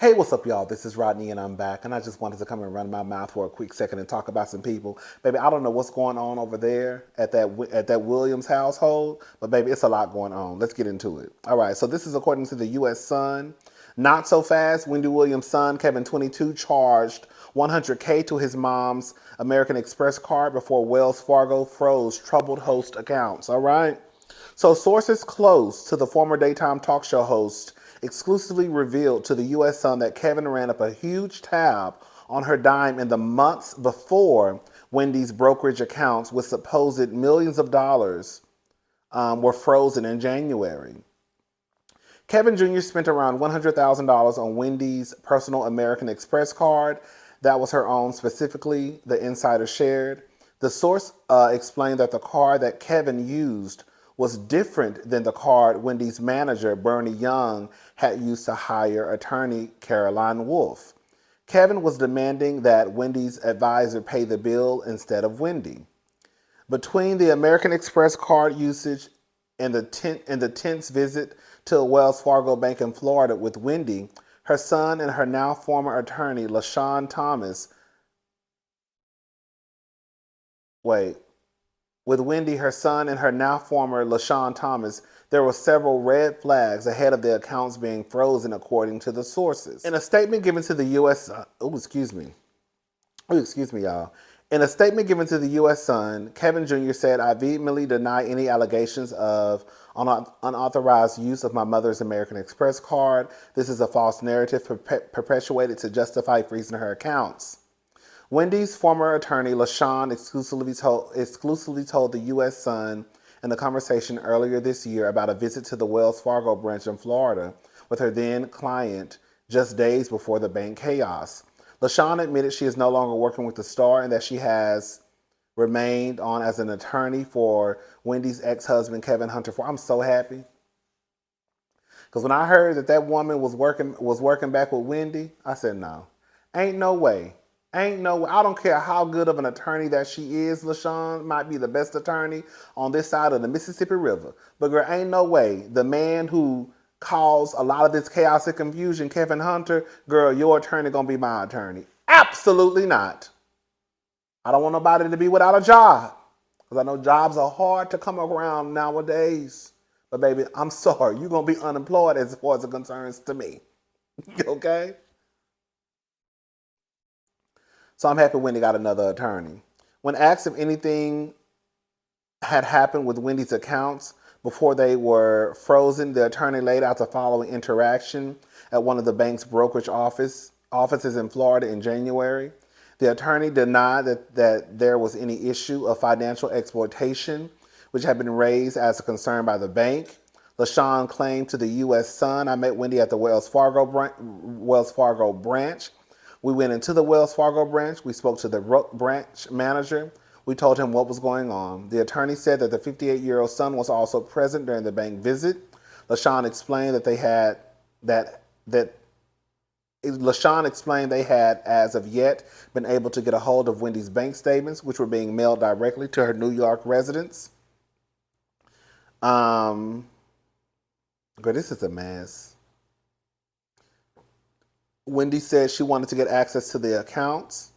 Hey, what's up, y'all? This is Rodney, and I'm back. And I just wanted to come and run my mouth for a quick second and talk about some people. Baby, I don't know what's going on over there at that Williams household, but baby, it's a lot going on. Let's get into it. All right, so this is according to the U.S. Sun. Not so fast. Wendy Williams' son, Kevin, 22, charged 100K to his mom's American Express card before Wells Fargo froze troubled host accounts. All right. So sources close to the former daytime talk show host exclusively revealed to the U.S. Sun that Kevin ran up a huge tab on her dime in the months before Wendy's brokerage accounts with supposed millions of dollars were frozen in January. Kevin Jr. spent around $100,000 on Wendy's personal American Express card. That was her own specifically, the insider shared. The source explained that the card that Kevin used was different than the card Wendy's manager, Bernie Young, had used to hire attorney Caroline Wolf. Kevin was demanding that Wendy's advisor pay the bill instead of Wendy. Between the American Express card usage and the tense visit to a Wells Fargo bank in Florida with Wendy, her son and her now former attorney, LaShawn Thomas, with Wendy, her son, and her now former LaShawn Thomas, there were several red flags ahead of the accounts being frozen, according to the sources. In a statement given to the U.S. Excuse me, y'all. In a statement given to the U.S. Sun, Kevin Jr. said, "I vehemently deny any allegations of unauthorized use of my mother's American Express card. This is a false narrative perpetuated to justify freezing her accounts." Wendy's former attorney, LaShawn, exclusively told the U.S. Sun in a conversation earlier this year about a visit to the Wells Fargo branch in Florida with her then client just days before the bank chaos. LaShawn admitted she is no longer working with the star and that she has remained on as an attorney for Wendy's ex-husband, Kevin Hunter. I'm so happy. Because when I heard that woman was working back with Wendy, I said, no, ain't no way. Ain't no way. I don't care how good of an attorney that she is. LaShawn might be the best attorney on this side of the Mississippi River. But girl, ain't no way. The man who caused a lot of this chaos and confusion, Kevin Hunter, girl, your attorney gonna be my attorney. Absolutely not. I don't want nobody to be without a job. Because I know jobs are hard to come around nowadays. But baby, I'm sorry. You're gonna be unemployed as far as it concerns to me. Okay? So I'm happy Wendy got another attorney. When asked if anything had happened with Wendy's accounts before they were frozen, the attorney laid out the following interaction at one of the bank's brokerage offices in Florida in January. The attorney denied that there was any issue of financial exploitation, which had been raised as a concern by the bank. LaShawn claimed to the U.S. Sun, "I met Wendy at the Wells Fargo branch. We went into the Wells Fargo branch. We spoke to the branch manager. We told him what was going on." The attorney said that the 58-year-old son was also present during the bank visit. LaShawn explained they had, as of yet, been able to get a hold of Wendy's bank statements, which were being mailed directly to her New York residence. Girl, this is a mess. Wendy said she wanted to get access to the accounts.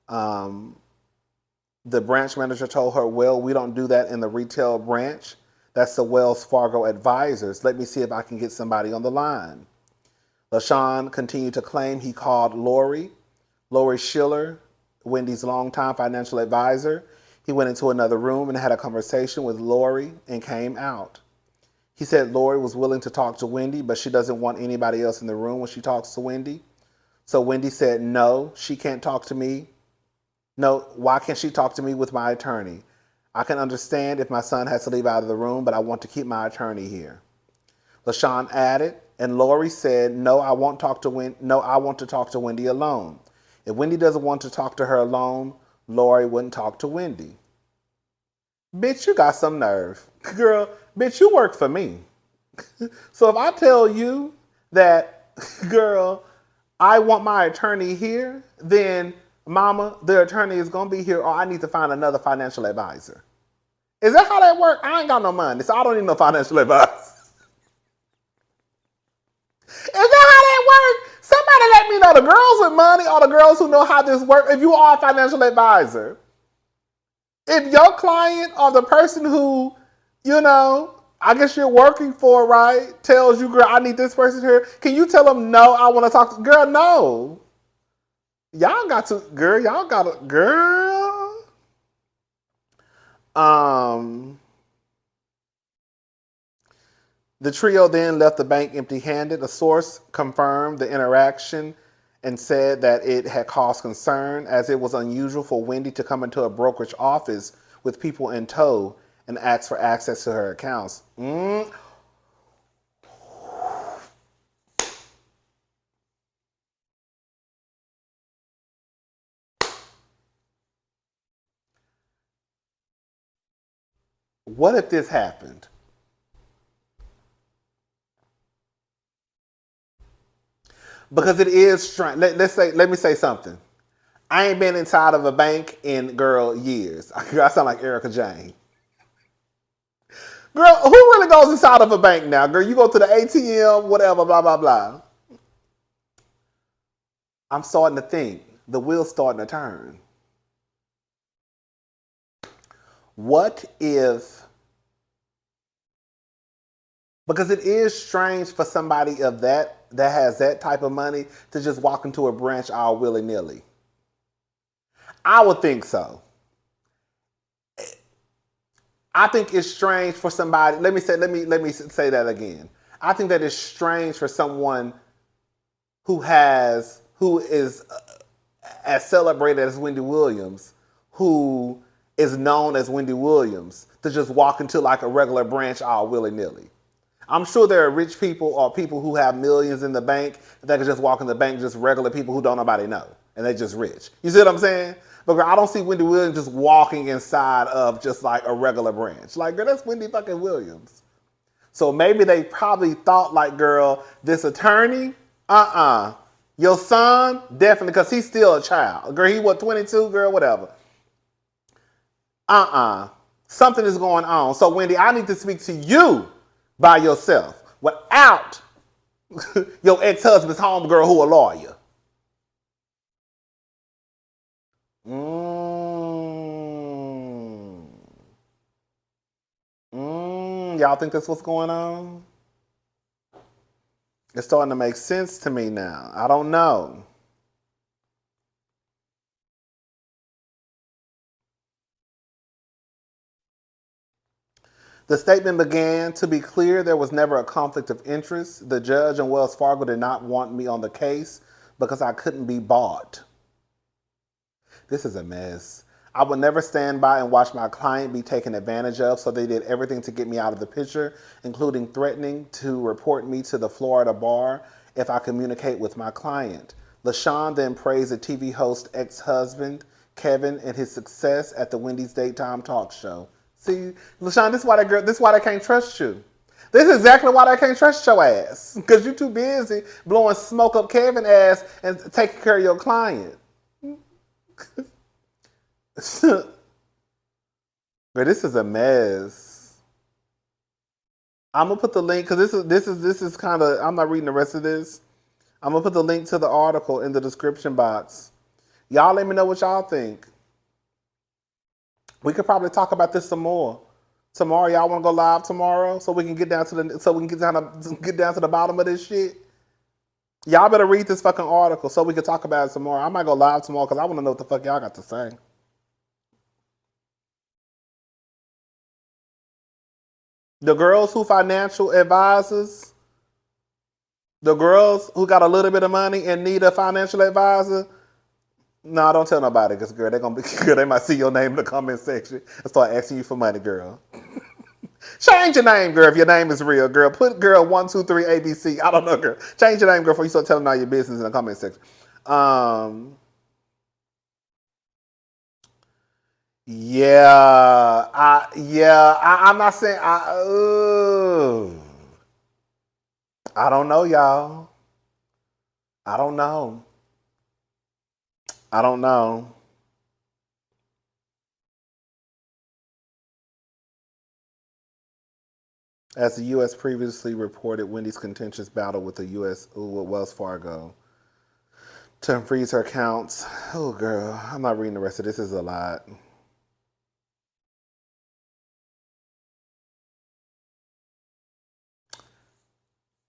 The branch manager told her, "Well, we don't do that in the retail branch. That's the Wells Fargo advisors. Let me see if I can get somebody on the line." LaShawn continued to claim he called Lori Schiller, Wendy's longtime financial advisor. He went into another room and had a conversation with Lori and came out. He said Lori was willing to talk to Wendy, but she doesn't want anybody else in the room when she talks to Wendy. So Wendy said, "No, she can't talk to me. No, why can't she talk to me with my attorney? I can understand if my son has to leave out of the room, but I want to keep my attorney here." LaShawn added, and Lori said, "No, I want to talk to Wendy alone. If Wendy doesn't want to talk to her alone, Lori wouldn't talk to Wendy." Bitch, you got some nerve. Girl, bitch, you work for me. So if I tell you that, girl, I want my attorney here, then mama, the attorney is going to be here, or I need to find another financial advisor. Is that how that works? I ain't got no money, so I don't need no financial advisor. Is that how that works? Somebody girl, the girls with money are the girls who know how this works. If you are a financial advisor, if your client or the person who, I guess you're working for, right, tells you, girl, I need this person here, can you tell them, no, I want to talk to, girl, no. Y'all got to, girl, y'all got to, girl. The trio then left the bank empty-handed. A source confirmed the interaction and said that it had caused concern as it was unusual for Wendy to come into a brokerage office with people in tow and ask for access to her accounts. What if this happened? Because it is strange. Let me say something. I ain't been inside of a bank in, girl, years. I sound like Erica Jane. Girl, who really goes inside of a bank now? Girl, you go to the ATM, whatever, blah, blah, blah. I'm starting to think. The wheel's starting to turn. What if... Because it is strange for somebody of that has that type of money to just walk into a branch all willy-nilly. I would think so. I think it's strange for somebody. Let me say that again. I think that it's strange for someone who is as celebrated as Wendy Williams, who is known as Wendy Williams, to just walk into like a regular branch all willy-nilly. I'm sure there are rich people or people who have millions in the bank that can just walk in the bank, just regular people who don't nobody know, and they're just rich. You see what I'm saying? But girl, I don't see Wendy Williams just walking inside of just like a regular branch. Like, girl, that's Wendy fucking Williams. So maybe they probably thought like, girl, this attorney, your son, definitely, because he's still a child. Girl, he what, 22, girl, whatever. Something is going on. So Wendy, I need to speak to you by yourself without your ex-husband's homegirl who a lawyer. Y'all think that's what's going on? It's starting to make sense to me now. I don't know. The statement began, to be clear, there was never a conflict of interest. The judge and Wells Fargo did not want me on the case because I couldn't be bought. This is a mess. I would never stand by and watch my client be taken advantage of, so they did everything to get me out of the picture, including threatening to report me to the Florida bar if I communicate with my client. LaShawn then praised the TV host ex-husband, Kevin, and his success at the Wendy's daytime talk show. See, LaShawn, this is why they can't trust you. This is exactly why they can't trust your ass. Because you're too busy blowing smoke up Kevin's ass and taking care of your client. But this is a mess. I'm gonna put the link because this is kind of. I'm not reading the rest of this. I'm gonna put the link to the article in the description box. Y'all let me know what y'all think. We could probably talk about this some more tomorrow. Y'all want to go live tomorrow so we can get down to the bottom of this shit. Y'all better read this fucking article so we can talk about it tomorrow. I might go live tomorrow because I want to know what the fuck y'all got to say. The girls who financial advisors, the girls who got a little bit of money and need a financial advisor, no, don't tell nobody because, girl, they're going to be, girl, they might see your name in the comment section and start asking you for money, girl. Change your name, girl, if your name is real, girl. Put, girl, 123 ABC. I don't know, girl. Change your name, girl, before you start telling all your business in the comment section. I'm not saying, I don't know, y'all. I don't know. As the U.S. previously reported Wendy's contentious battle with the U.S. with Wells Fargo. to unfreeze her accounts. Oh, girl, I'm not reading the rest of this. This is a lot.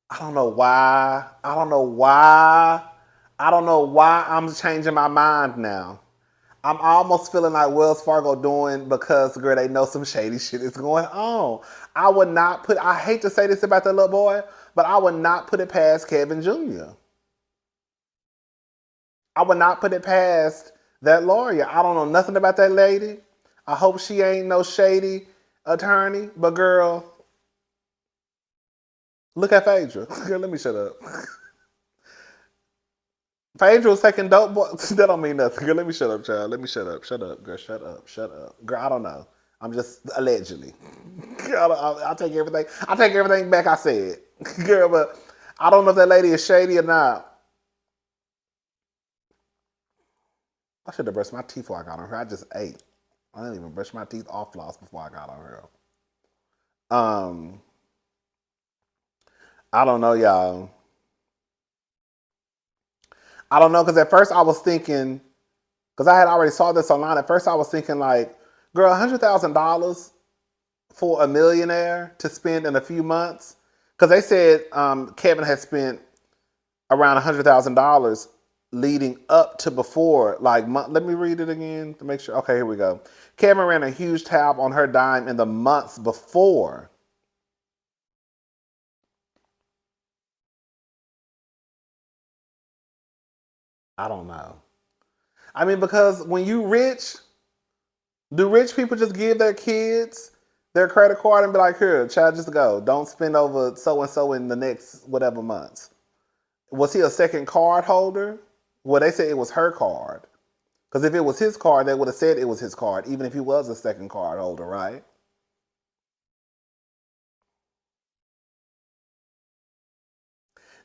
I don't know why. I don't know why. I don't know why I'm changing my mind now. I'm almost feeling like Wells Fargo doing because, girl, they know some shady shit is going on. I would not put, I hate to say this about that little boy, but I would not put it past Kevin Jr. I would not put it past that lawyer. I don't know nothing about that lady. I hope she ain't no shady attorney, but girl, look at Phaedra. Girl, let me shut up. Phaedra was taking dope boy. That don't mean nothing. Girl, let me shut up, child. Let me shut up. Shut up, girl. Shut up. Shut up. Girl, I don't know. I'm just allegedly. Girl, I'll take everything. I'll take everything back I said. Girl, but I don't know if that lady is shady or not. I should have brushed my teeth before I got on her. I just ate. I didn't even brush my teeth off floss before I got on her. Um, I don't know, y'all. I don't know, because at first I was thinking, because I had already saw this online. At first I was thinking like, girl, $100,000 for a millionaire to spend in a few months, because they said Kevin had spent around $100,000 leading up to before. Like, let me read it again to make sure. Okay, here we go. Kevin ran a huge tab on her dime in the months before. I don't know. I mean, because when you rich, do rich people just give their kids their credit card and be like, here, child, just go. Don't spend over so and so in the next whatever months. Was he a second card holder? Well, they said it was her card. Because if it was his card, they would have said it was his card, even if he was a second card holder, right?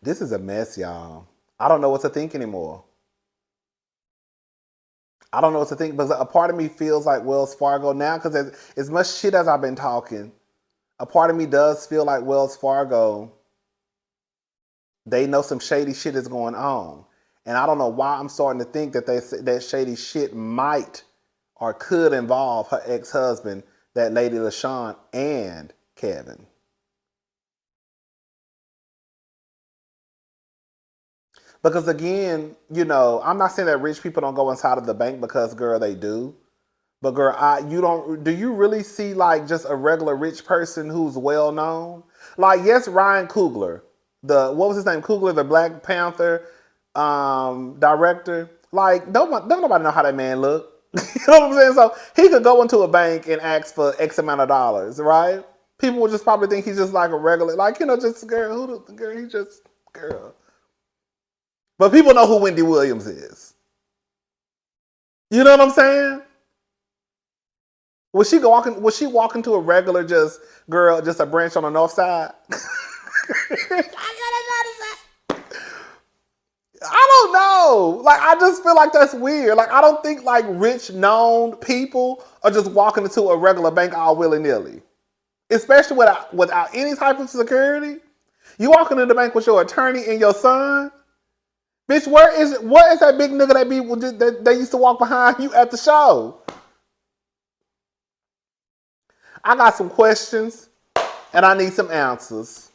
This is a mess, y'all. I don't know what to think anymore. I don't know what to think, but a part of me feels like Wells Fargo now, because as much shit as I've been talking, a part of me does feel like Wells Fargo, they know some shady shit is going on. And I don't know why I'm starting to think that that shady shit might or could involve her ex-husband, that lady LaShawn, and Kevin. Because again, I'm not saying that rich people don't go inside of the bank, because girl, they do. But girl, do you really see like just a regular rich person who's well known? Like, yes, Ryan Coogler, what was his name? Coogler, the Black Panther director. Like, don't nobody know how that man look. You know what I'm saying? So he could go into a bank and ask for X amount of dollars, right? People would just probably think he's just like a regular, like, just girl, girl, he just girl. But people know who Wendy Williams is. You know what I'm saying? Would she walk into a regular just girl, just a branch on the north side? I don't know. Like, I just feel like that's weird. Like, I don't think like rich known people are just walking into a regular bank all willy nilly, especially without any type of security. You walking into the bank with your attorney and your son. Bitch, where is that big nigga that they used to walk behind you at the show? I got some questions and I need some answers.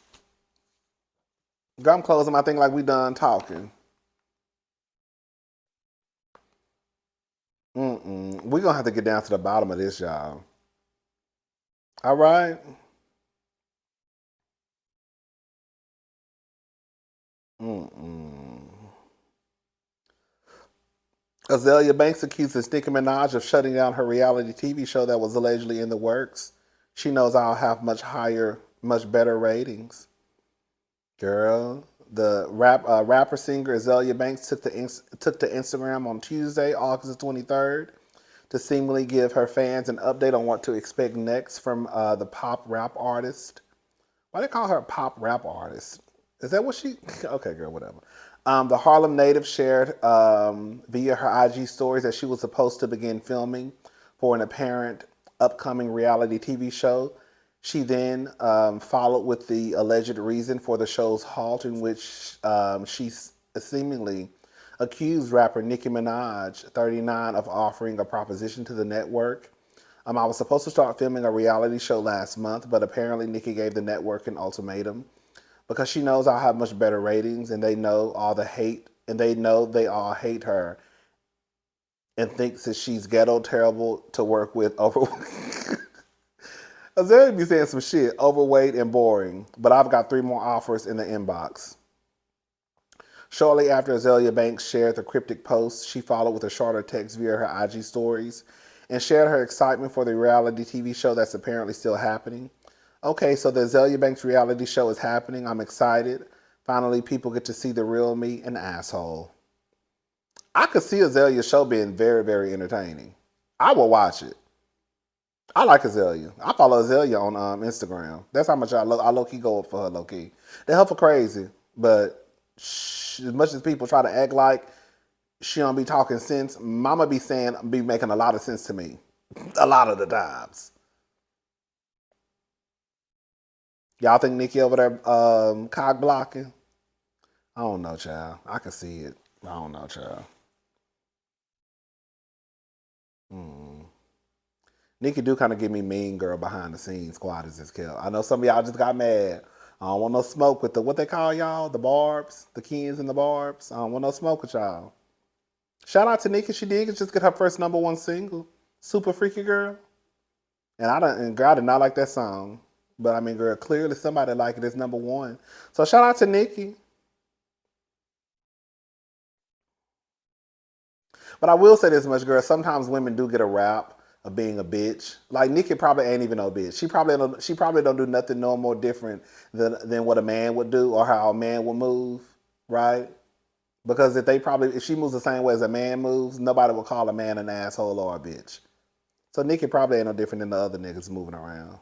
Girl, I'm closing my thing like we done talking. We're gonna have to get down to the bottom of this, y'all. All right. Mm-mm. Azealia Banks accuses Nicki Minaj of shutting down her reality TV show that was allegedly in the works. She knows I'll have much better ratings. Girl, the rapper singer Azealia Banks took to Instagram on Tuesday, August 23rd, to seemingly give her fans an update on what to expect next from the pop rap artist. Why they call her a pop rap artist? Is that what she? Okay, girl, whatever. The Harlem native shared via her IG stories that she was supposed to begin filming for an apparent upcoming reality TV show. She then followed with the alleged reason for the show's halt, in which she seemingly accused rapper Nicki Minaj, 39, of offering a proposition to the network. I was supposed to start filming a reality show last month, but apparently Nicki gave the network an ultimatum because she knows I'll have much better ratings, and they know all the hate, and they know they all hate her, and thinks that she's ghetto terrible to work with. Azealia be saying some shit, overweight and boring, but I've got 3 more offers in the inbox. Shortly after Azealia Banks shared the cryptic post, she followed with a shorter text via her IG stories and shared her excitement for the reality TV show that's apparently still happening. Okay, so the Azealia Banks reality show is happening. I'm excited. Finally, people get to see the real me, an asshole. I could see Azalea's show being very, very entertaining. I will watch it. I like Azealia. I follow Azealia on Instagram. That's how much I low-key go up for her, low-key. They help her crazy, but as much as people try to act like she don't be talking sense, mama be making a lot of sense to me. A lot of the times. Y'all think Nicki over there cock blocking? I don't know, child. I can see it. I don't know, child. Nicki do kind of give me mean girl behind the scenes, squad as this kill. I know some of y'all just got mad. I don't want no smoke with what they call y'all, the barbs, the Kens and the barbs. I don't want no smoke with y'all. Shout out to Nicki. She did just get her first #1 single, Super Freaky Girl. And girl, I did not like that song. But I mean, girl, clearly somebody liked it as #1. So shout out to Nicki. But I will say this much, girl. Sometimes women do get a rap of being a bitch. Like Nicki probably ain't even no bitch. She probably don't do nothing no more different than what a man would do or how a man would move, right? Because if she moves the same way as a man moves, nobody would call a man an asshole or a bitch. So Nicki probably ain't no different than the other niggas moving around.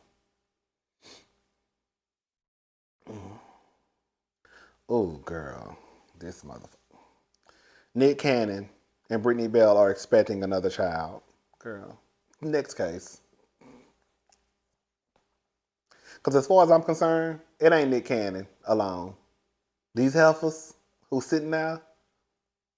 Oh, girl, this motherfucker. Nick Cannon and Brittany Bell are expecting another child. Girl, next case. Because as far as I'm concerned, it ain't Nick Cannon alone. These heifers who's sitting there,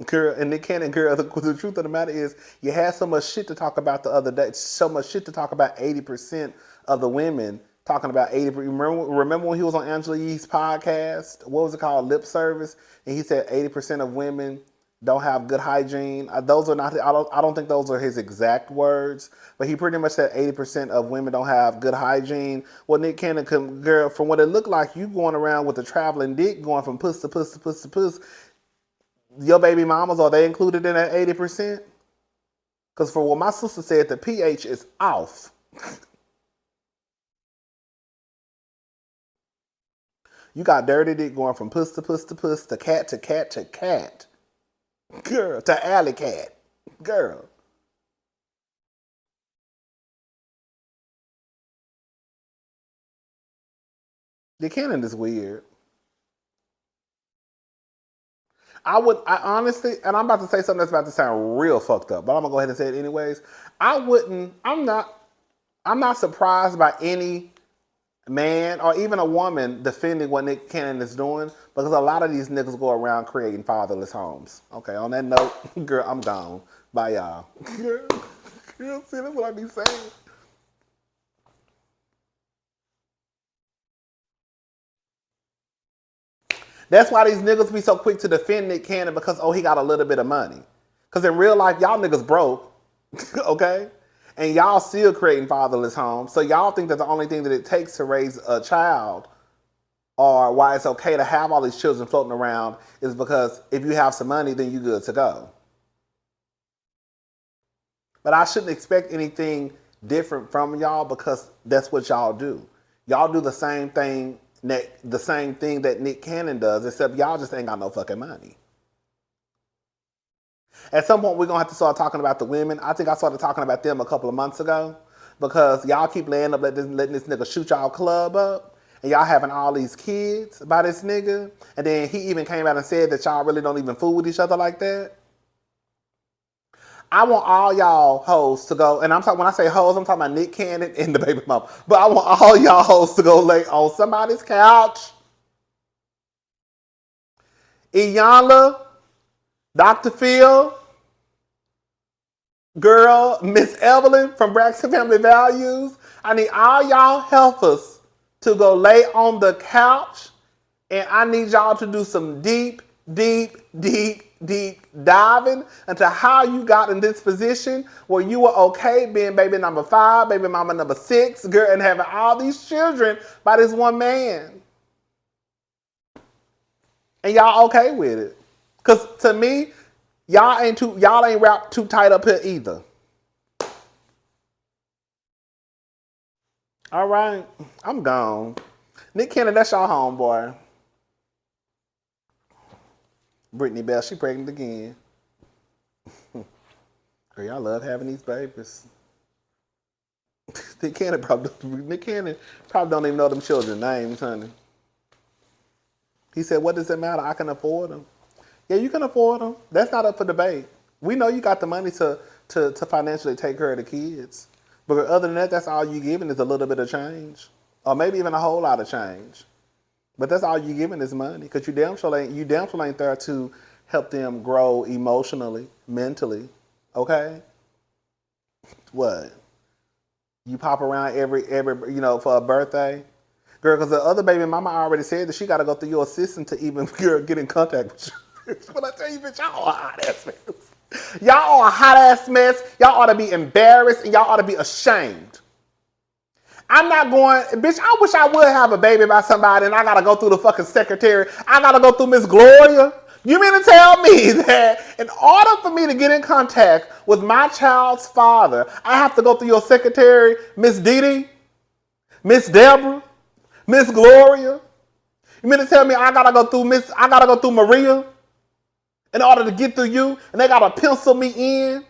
girl, and Nick Cannon, girl, the truth of the matter is you had so much shit to talk about the other day. So much shit to talk about 80% of the women talking about 80%. Remember when he was on Angela Yee's podcast? What was it called? Lip Service? And he said 80% of women don't have good hygiene. Those are not. I don't think those are his exact words, but he pretty much said 80% of women don't have good hygiene. Well, Nick Cannon, girl, from what it looked like, you going around with a traveling dick, going from puss to puss to puss to puss. Your baby mamas, are they included in that 80%? Because for what my sister said, the pH is off. You got dirty dick going from puss to puss to puss to cat to cat to cat. Girl, to alley cat. Girl. The canon is weird. I honestly, and I'm about to say something that's about to sound real fucked up, but I'm gonna go ahead and say it anyways. I'm not surprised by any man or even a woman defending what Nick Cannon is doing because a lot of these niggas go around creating fatherless homes. Okay, on that note, girl, I'm gone. Bye, y'all. Girl, see, that's what I be saying. That's why these niggas be so quick to defend Nick Cannon because, he got a little bit of money. Because in real life, y'all niggas broke, okay? And y'all still creating fatherless homes. So y'all think that the only thing that it takes to raise a child or why it's okay to have all these children floating around is because if you have some money, then you good to go. But I shouldn't expect anything different from y'all because that's what y'all do. Y'all do the same thing that Nick Cannon does, except y'all just ain't got no fucking money. At some point, we're going to have to start talking about the women. I think I started talking about them a couple of months ago because y'all keep laying up letting this nigga shoot y'all club up. And y'all having all these kids by this nigga. And then he even came out and said that y'all really don't even fool with each other like that. I want all y'all hoes to go, and when I say hoes, I'm talking about Nick Cannon and the baby mama. But I want all y'all hoes to go lay on somebody's couch. Iyanla, Dr. Phil, girl, Miss Evelyn from Braxton Family Values. I need all y'all helpers to go lay on the couch, and I need y'all to do some deep diving into how you got in this position where you were okay being baby number 5, baby mama number 6, girl, and having all these children by this one man. And y'all okay with it. Because to me, y'all ain't wrapped too tight up here either. All right, I'm gone. Nick Cannon, that's y'all homeboy. Brittany Bell, she pregnant again. Girl, y'all love having these babies. Nick Cannon probably don't even know them children's names, honey. He said, what does it matter? I can afford them. Yeah, you can afford them. That's not up for debate. We know you got the money to financially take care of the kids. But other than that, that's all you giving is a little bit of change. Or maybe even a whole lot of change. But that's all you giving is money. Because you damn sure ain't there to help them grow emotionally, mentally. Okay? What? You pop around every for a birthday? Girl, because the other baby mama already said that she got to go through your assistant to even get in contact with you. When I tell you, bitch, y'all are a hot ass mess. Y'all are a hot ass mess. Y'all ought to be embarrassed and y'all ought to be ashamed. I'm not going, bitch, I wish I would have a baby by somebody and I got to go through the fucking secretary. I got to go through Miss Gloria. You mean to tell me that in order for me to get in contact with my child's father, I have to go through your secretary, Miss Dee Dee, Miss Deborah, Miss Gloria? You mean to tell me I gotta go through Maria in order to get through you, and they gotta pencil me in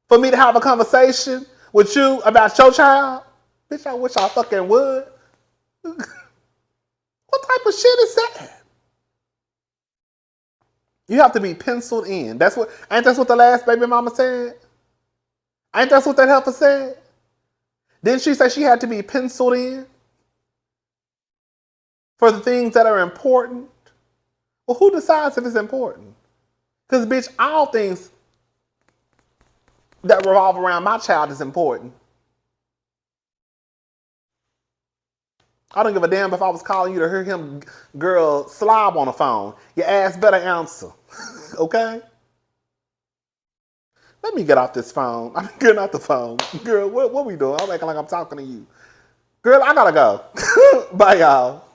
for me to have a conversation with you about your child? Bitch, I wish I fucking would. What type of shit is that? You have to be penciled in. Ain't that what the last baby mama said? Ain't that what that helper said? Didn't she say she had to be penciled in for the things that are important? Well, who decides if it's important? Because, bitch, all things that revolve around my child is important. I don't give a damn if I was calling you to hear him, girl, slob on the phone. Your ass better answer. Okay? Let me get off this phone. I'm getting off the phone. Girl, what we doing? I'm acting like I'm talking to you. Girl, I gotta go. Bye, y'all.